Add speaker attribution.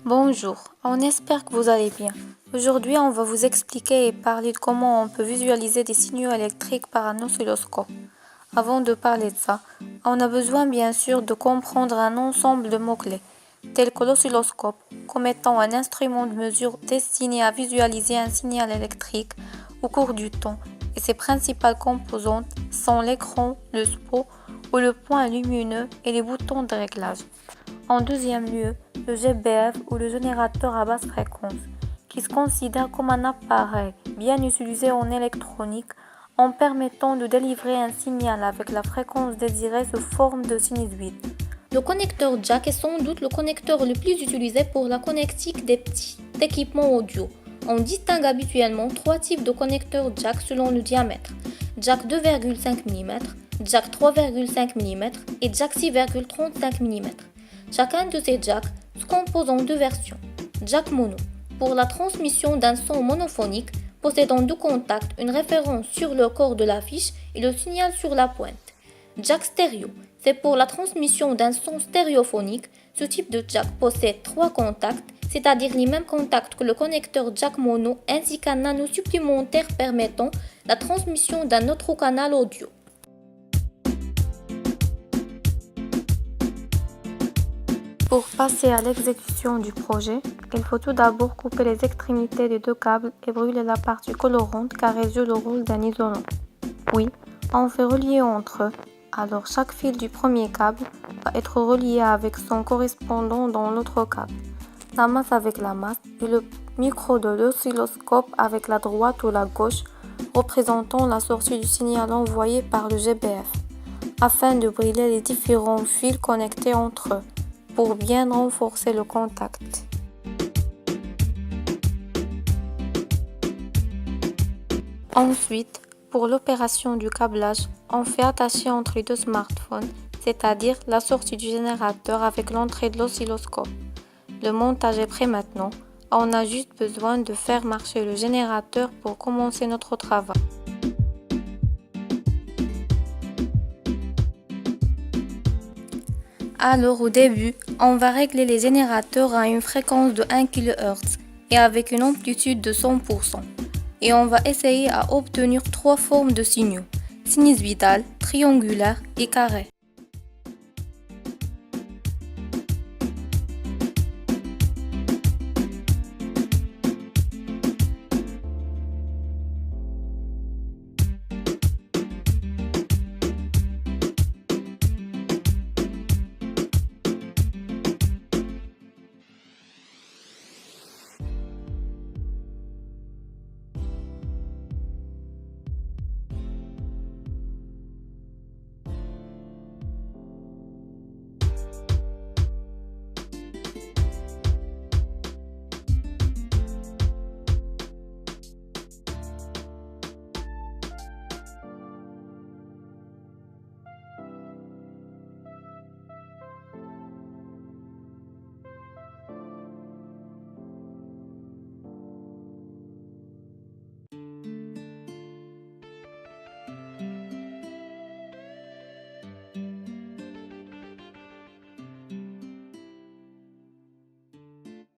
Speaker 1: Bonjour, on espère que vous allez bien. Aujourd'hui, on va vous expliquer et parler de comment on peut visualiser des signaux électriques par un oscilloscope. Avant de parler de ça, on a besoin bien sûr de comprendre un ensemble de mots-clés, tels que l'oscilloscope, comme étant un instrument de mesure destiné à visualiser un signal électrique au cours du temps, et ses principales composantes sont l'écran, le spot ou le point lumineux et les boutons de réglage. En deuxième lieu, le GBF ou le générateur à basse fréquence, qui se considère comme un appareil bien utilisé en électronique en permettant de délivrer un signal avec la fréquence désirée sous forme de sinusoïde.
Speaker 2: Le connecteur jack est sans doute le connecteur le plus utilisé pour la connectique des petits équipements audio. On distingue habituellement trois types de connecteurs jack selon le diamètre: jack 2,5 mm, jack 3,5 mm et jack 6,35 mm. Chacun de ces jacks se compose en deux versions. Jack mono, pour la transmission d'un son monophonique possédant deux contacts, une référence sur le corps de l'affiche et le signal sur la pointe. Jack stéréo, c'est pour la transmission d'un son stéréophonique. Ce type de jack possède trois contacts, c'est-à-dire les mêmes contacts que le connecteur jack mono, ainsi qu'un anneau supplémentaire permettant la transmission d'un autre canal audio.
Speaker 1: Pour passer à l'exécution du projet, il faut tout d'abord couper les extrémités des deux câbles et brûler la partie colorante car elle joue le rôle d'un isolant. Puis, on fait relier entre eux. Alors chaque fil du premier câble va être relié avec son correspondant dans l'autre câble, la masse avec la masse et le micro de l'oscilloscope avec la droite ou la gauche représentant la sortie du signal envoyé par le GBF, afin de brûler les différents fils connectés entre eux pour bien renforcer le contact. Ensuite, pour l'opération du câblage, on fait attacher entre les deux smartphones, c'est-à-dire la sortie du générateur avec l'entrée de l'oscilloscope. Le montage est prêt maintenant, on a juste besoin de faire marcher le générateur pour commencer notre travail. Alors au début, on va régler les générateurs à une fréquence de 1 kHz et avec une amplitude de 100%. Et on va essayer à obtenir trois formes de signaux: sinusoïdal, triangulaire et carré.